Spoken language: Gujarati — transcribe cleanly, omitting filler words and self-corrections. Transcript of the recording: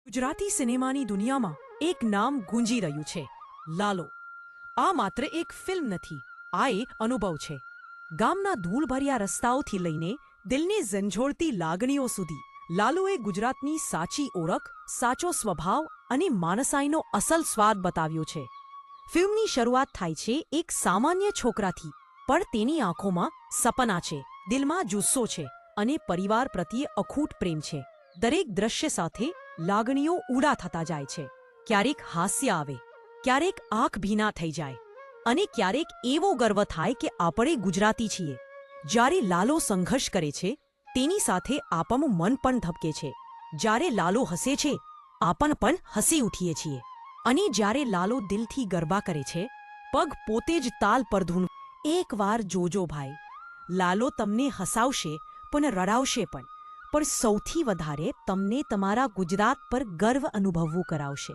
ગુજરાતી સિનેમાની દુનિયામાં એક નામ ગુંજી રહ્યું છે, લાલો. આ માત્ર એક ફિલ્મ નથી, આ એક અનુભવ છે. ગામના ધૂળભર્યા રસ્તાઓથી લઈને દિલને ઝંઝોળતી લાગણીઓ સુધી, લાલોએ ગુજરાતની સાચી ઓળખ, સાચો સ્વભાવ અને માણસાઈનો અસલ સ્વાદ બતાવ્યો છે. ફિલ્મની શરૂઆત થાય છે એક સામાન્ય છોકરાથી, પણ તેની આંખોમાં સપના છે, દિલમાં જુસ્સો છે અને પરિવાર પ્રત્યે અખૂટ પ્રેમ છે. દરેક દ્રશ્ય સાથે લાગણીઓ ઊડા થતા જાય છે. ક્યારેક હાસ્ય આવે, ક્યારેક આંખ ભીના થઈ જાય અને ક્યારેક એવો ગર્વ થાય કે આપણે ગુજરાતી છીએ. જ્યારે લાલો સંઘર્ષ કરે છે, તેની સાથે આપણું મન પણ ધબકે છે. જ્યારે લાલો હસે છે, આપણ પણ હસી ઉઠીએ છીએ. અને જ્યારે લાલો દિલથી ગરબા કરે છે, પગ પોતે જ તાલ પર ધૂન. એકવાર જોજો ભાઈ, લાલો તમને હસાવશે પણ રડાવશે પણ સૌથી વધારે તમને તમારા ગુજરાત પર ગર્વ અનુભવવું કરાવશે.